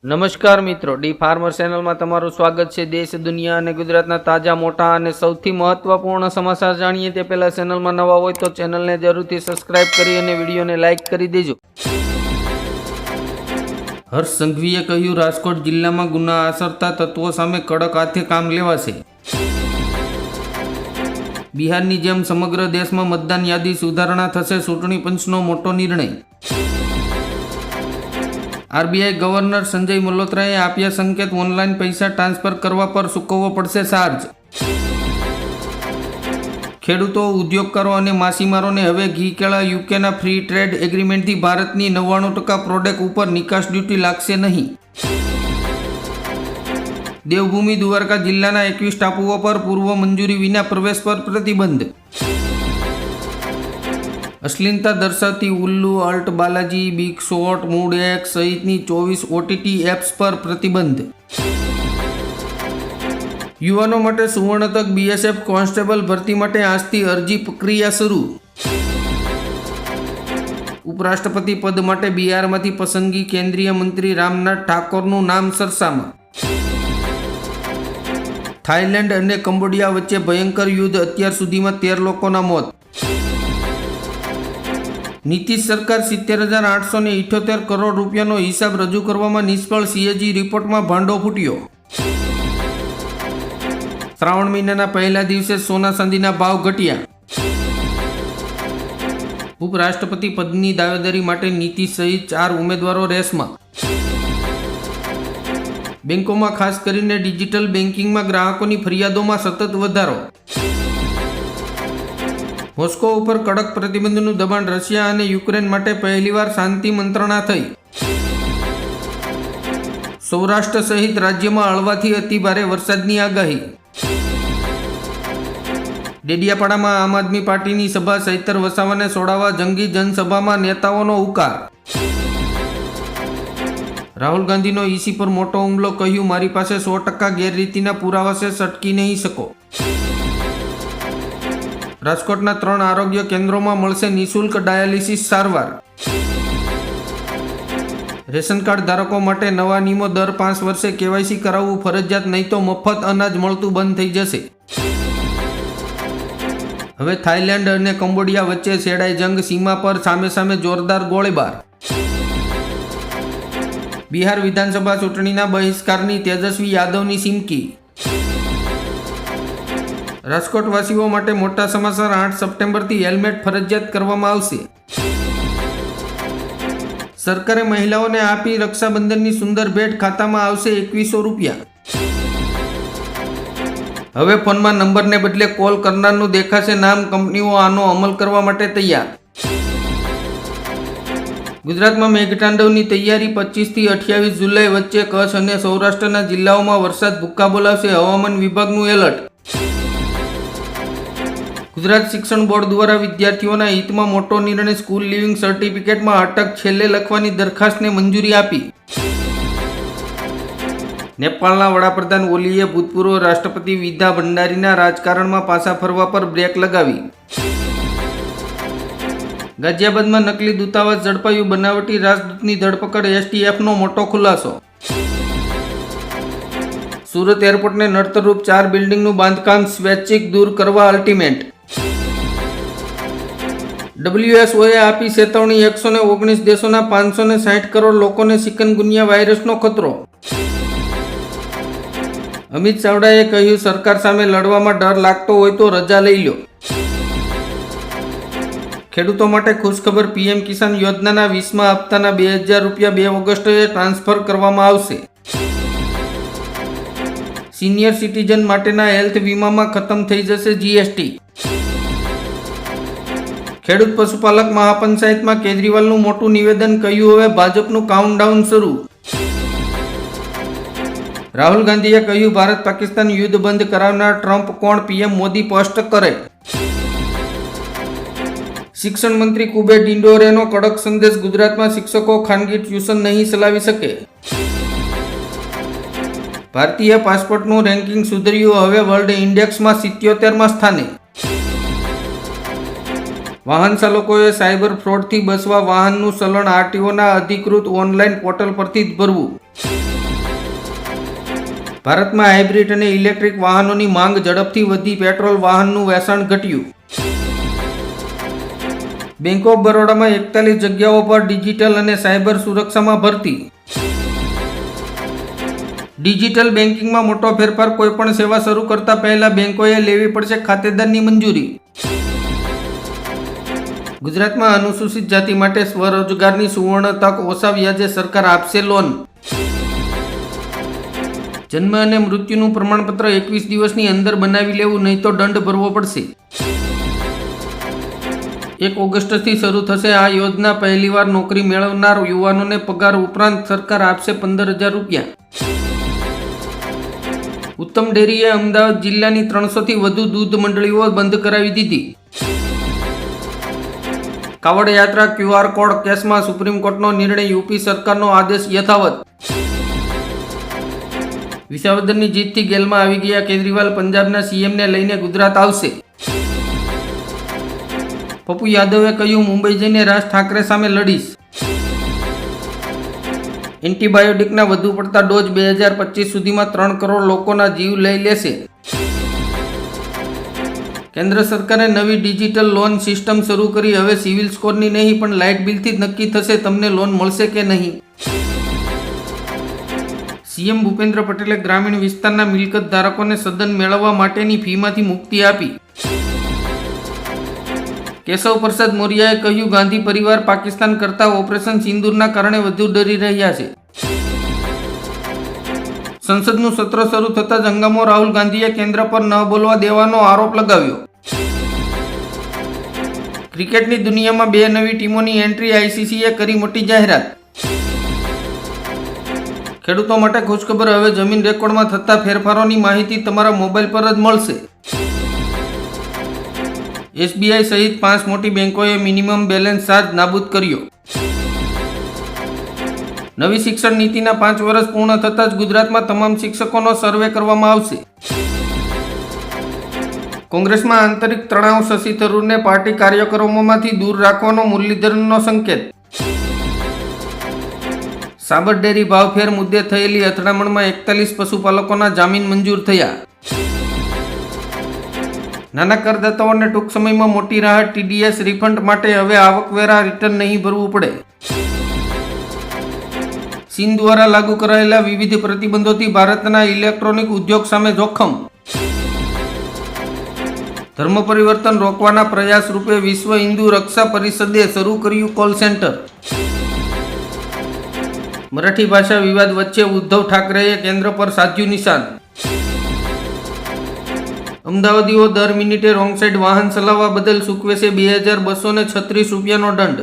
નમસ્કાર મિત્રો, D farmer ચેનલમાં તમારું સ્વાગત છે। દેશ, દુનિયા અને ગુજરાતના તાજા, મોટા અને સૌથી મહત્વપૂર્ણ સમાચાર જાણીએ તે પહેલા ચેનલમાં નવા હોય તો ચેનલને જરૂરથી સબસ્ક્રાઇબ કરી અને વિડીયોને લાઇક કરી દેજો। હર્ષ સંઘવીએ કહ્યું, રાજકોટ જિલ્લામાં ગુના આચરતા તત્વો સામે કડક હાથે કામ લેવાશે। બિહારની જેમ સમગ્ર દેશમાં મતદાન યાદી સુધારણા થશે, ચૂંટણી પંચનો મોટો નિર્ણય। આરબીઆઈ ગવર્નર સંજય મલ્હોત્રાએ આપ્યા સંકેત, ઓનલાઈન પૈસા ટ્રાન્સફર કરવા પર ચૂકવવો પડશે ચાર્જ। ખેડૂતો, ઉદ્યોગકારો અને માછીમારોને હવે ઘી કેળા યુકેના ફ્રી ટ્રેડ એગ્રીમેન્ટથી ભારતની 99% પ્રોડક્ટ ઉપર નિકાસ ડ્યુટી લાગશે નહીં। દેવભૂમિ દ્વારકા જિલ્લાના 21 ટાપુઓ પર પૂર્વ મંજૂરી વિના પ્રવેશ પર પ્રતિબંધ। અશ્લીલતા દર્શાવતી Ullu, Alt, Balaji, big shot, mood X સહિતની 24 ઓટીટી એપ્સ પર પ્રતિબંધ। યુવાનો માટે સુવર્ણ તક, બીએસએફ કોન્સ્ટેબલ ભરતી માટે આજથી અરજી પ્રક્રિયા શરૂ। ઉપરાષ્ટ્રપતિ પદ માટે બિહારમાંથી પસંદગી, કેન્દ્રીય મંત્રી રામનાથ ઠાકોરનું નામ ચર્ચામાં। થાઈલેન્ડ અને કંબોડિયા વચ્ચે ભયંકર યુદ્ધ, અત્યાર સુધીમાં 13 લોકોના મોત। નીતિશ સરકાર 70,878 કરોડ રૂપિયાનો હિસાબ રજૂ કરવામાં નિષ્ફળ, સીએજી રિપોર્ટમાં ભાંડો ફૂટ્યો। શ્રાવણ મહિનાના પહેલા દિવસે સોના ચાંદીના ભાવ ઘટ્યા। ઉપરાષ્ટ્રપતિ પદની દાવેદારી માટે નીતિશ સહિત 4 ઉમેદવારો રેસમાં। બેંકોમાં ખાસ કરીને ડિજિટલ બેન્કિંગમાં ગ્રાહકોની ફરિયાદોમાં સતત વધારો। મોસ્કો ઉપર કડક પ્રતિબંધનું દબાણ, રશિયા અને યુક્રેન માટે પહેલીવાર શાંતિ મંત્રણા થઈ। સૌરાષ્ટ્ર સહિત રાજ્યમાં હળવાથી અતિભારે વરસાદની આગાહી। ડેડિયાપાડામાં આમ આદમી પાર્ટીની સભા, ચૈતર વસાવાને છોડાવવા જંગી જનસભામાં નેતાઓનો હુંકાર। રાહુલ ગાંધીનો ઈસી પર મોટો હુમલો, કહ્યું મારી પાસે 100% ગેરરીતિના પુરાવા છે, સટકી નહીં શકો। રાજકોટના 3 આરોગ્ય કેન્દ્રોમાં મળશે નિઃશુલ્ક ડાયાલિસિસ સારવાર। રેશન કાર્ડ ધારકો માટે નવા નિયમો, દર 5 વર્ષે કેવાયસી કરાવવું ફરજિયાત, નહીં તો મફત અનાજ મળતું બંધ થઈ જશે। હવે થાઈલેન્ડ અને કંબોડિયા વચ્ચે છેડાઈ જંગ, સીમા પર સામે સામે જોરદાર ગોળીબાર। બિહાર વિધાનસભા ચૂંટણીના બહિષ્કારની તેજસ્વી યાદવની ચીમકી। રાજકોટવાસીઓ માટે મોટા સમાચાર, 8 સપ્ટેમ્બરથી હેલ્મેટ ફરજિયાત કરવામાં આવશે। સરકારે મહિલાઓને આપી રક્ષાબંધનની સુંદર ભેટ, ખાતામાં આવશે 2100 રૂપિયા। હવે ફોનમાં નંબરને બદલે કોલ કરનારનું દેખાશે નામ, કંપનીઓ આનો અમલ કરવા માટે તૈયાર। ગુજરાતમાં મેઘતાંડવની તૈયારી, 25 થી 28 જુલાઈ વચ્ચે કચ્છ અને સૌરાષ્ટ્રના જિલ્લાઓમાં વરસાદ ભૂક્કા બોલાવશે, હવામાન વિભાગનું એલર્ટ। ગુજરાત શિક્ષણ બોર્ડ દ્વારા વિદ્યાર્થીઓના હિતમાં મોટો નિર્ણય, સ્કૂલ લિવિંગ સર્ટિફિકેટમાં અટક છેલ્લે લખવાની દરખાસ્તને મંજૂરી આપી। નેપાળના વડાપ્રધાન ઓલીએ ભૂતપૂર્વ રાષ્ટ્રપતિ વિદ્યા ભંડારીના રાજકારણમાં પાછા ફરવા પર બ્રેક લગાવી। ગાઝિયાબાદમાં નકલી દૂતાવાસ ઝડપાયું, બનાવટી રાજદૂતની ધરપકડ, એસટીએફનો મોટો ખુલાસો। સુરત એરપોર્ટને નડતરરૂપ 4 બિલ્ડિંગનું બાંધકામ સ્વૈચ્છિક દૂર કરવા અલ્ટિમેટ। WHOએ આપી ચેતવણી, 119 દેશોના 560 કરોડ લોકોને ચિકનગુનિયા વાયરસનો ખતરો। અમિત ચાવડાએ કહ્યું, સરકાર સામે લડવામાં ડર લાગતો હોય તો રજા લઈ લો। ખેડૂતો માટે ખુશખબર, પીએમ કિસાન યોજનાના 20મા હપ્તાના 2000 રૂપિયા 2 ઓગસ્ટે ટ્રાન્સફર કરવામાં આવશે। સિનિયર સિટીઝન માટેના હેલ્થ વીમામાં ખતમ થઈ જશે જીએસટી। ખેડૂત પશુપાલક મહાપંચાયતમાં કેજરીવાલનું મોટું નિવેદન, કહ્યું હવે ભાજપનું કાઉન્ટડાઉન શરૂ। રાહુલ ગાંધીએ કહ્યું, ભારત પાકિસ્તાન યુદ્ધ બંધ કરાવનાર ટ્રમ્પ કોણ, પીએમ મોદી સ્પષ્ટ કરે। શિક્ષણ મંત્રી કુબેર ડિંડોરેનો કડક સંદેશ, ગુજરાતમાં શિક્ષકો ખાનગી ટ્યુશન નહીં ચલાવી શકે। ભારતીય પાસપોર્ટનું રેન્કિંગ સુધર્યું, હવે વર્લ્ડ ઇન્ડેક્સમાં 77મા સ્થાને। વાહન ચાલકોએ સાયબર ફ્રોડથી બચવા વાહનનું ચલણ આરટીઓના અધિકૃત ઓનલાઈન પોર્ટલ પરથી જ ભરવું. ભારતમાં હાઇબ્રિડ અને ઇલેક્ટ્રિક વાહનોની માંગ ઝડપથી વધી પેટ્રોલ વાહનનું વેચાણ ઘટ્યું. બેંક ઓફ બરોડામાં 41 જગ્યાઓ પર ડિજિટલ અને સાયબર સુરક્ષામાં ભરતી. ડિજિટલ બેન્કિંગમાં મોટો ફેરફાર. કોઈપણ સેવા શરૂ કરતા પહેલા બેંકોએ લેવી પડશે ખાતેદારની મંજૂરી. ગુજરાતમાં અનુસૂચિત જાતિ માટે સ્વરોજગારની સુવર્ણ તક. ઓછા વ્યાજે સરકાર આપશે લોન. જન્મ અને મૃત્યુનું પ્રમાણપત્ર 21 દિવસની અંદર બનાવી લેવું, નહીં તો દંડ ભરવો પડશે. 1 ઓગસ્ટથી શરૂ થશે આ યોજના. પહેલીવાર નોકરી મેળવનાર યુવાનોને પગાર ઉપરાંત સરકાર આપશે 15,000 રૂપિયા. ઉત્તમ ડેરીએ અમદાવાદ જિલ્લાની 300થી વધુ દૂધ મંડળીઓ બંધ કરાવી દીધી. કાવડ યાત્રા QR કોડ કેસમાં સુપ્રીમ કોર્ટનો નિર્ણય. યુપી સરકારનો આદેશ યથાવત. વિસાવદરની જીતથી ગેલમાં આવી ગયા કેજરીવાલ. પંજાબના CMને લઈને ગુજરાત આવશે. પપ્પુ યાદવે કહ્યું, મુંબઈ જઈને રાજ ઠાકરે સામે લડીશ. એન્ટીબાયોટિકના વધુ પડતા ડોઝ 2025 સુધીમાં 3 કરોડ લોકોના જીવ લઈ લેશે. કેન્દ્ર સરકારે નવી ડિજિટલ લોન સિસ્ટમ શરૂ કરી. હવે સિવિલ સ્કોરની નહીં પણ લાઇટ બિલથી જ નક્કી થશે તમને લોન મળશે કે નહીં. CM ભૂપેન્દ્ર પટેલે ગ્રામીણ વિસ્તારના મિલકત ધારકોને સદન મેળવવા માટેની ફીમાંથી મુક્તિ આપી. કેશવ પ્રસાદ મૌર્યાએ કહ્યું, ગાંધી પરિવાર પાકિસ્તાન કરતા ઓપરેશન સિંદૂરના કારણે વધુ ડરી રહ્યા છે. સંસદનું સત્ર શરૂ થતા જ હંગામો. રાહુલ ગાંધીએ કેન્દ્ર પર ન બોલવા દેવાનો આરોપ લગાવ્યો. ક્રિકેટની દુનિયામાં 2 નવી ટીમોની એન્ટ્રી. ICCએ કરી મોટી જાહેરાત. ખેડૂતો માટે ખુશખબર. હવે જમીન રેકોર્ડમાં થતા ફેરફારોની માહિતી તમારા મોબાઈલ પર જ મળશે. SBI સહિત 5 મોટી બેંકોએ મિનિમમ બેલેન્સ ચાર્જ નાબૂદ કર્યો. નવી શિક્ષણ નીતિના 5 વર્ષ પૂર્ણ થતાં જ ગુજરાતમાં તમામ શિક્ષકોનો સર્વે કરવામાં આવશે. કોંગ્રેસમાં આંતરિક તણાવ. શશી થરૂરને પાર્ટી કાર્યક્રમોમાંથી દૂર રાખવાનો મુરલીધરનનો સંકેત. સાબર ડેરી ભાવફેર મુદ્દે થયેલી અથડામણમાં 41 પશુપાલકોના જામીન મંજૂર થયા. નાના કરદાતાઓને ટૂંક સમયમાં મોટી રાહત. TDS રિફંડ માટે હવે આવકવેરા રિટર્ન નહીં ભરવું પડે. ચીન દ્વારા લાગુ કરાયેલા વિવિધ પ્રતિબંધોથી ભારતના ઇલેક્ટ્રોનિક ઉદ્યોગ સામે જોખમ. ધર્મ પરિવર્તન રોકવાના પ્રયાસ રૂપે વિશ્વ હિન્દુ રક્ષા પરિષદે શરૂ કર્યું કોલ સેન્ટર. મરાઠી ભાષા વિવાદ વચ્ચે ઉદ્ધવ ઠાકરેએ કેન્દ્ર પર સાધ્યું નિશાન. અમદાવાદીઓ દર મિનિટે રોંગ સાઈડ વાહન ચલાવવા બદલ ચૂકવે છે 2,236 રૂપિયાનો દંડ.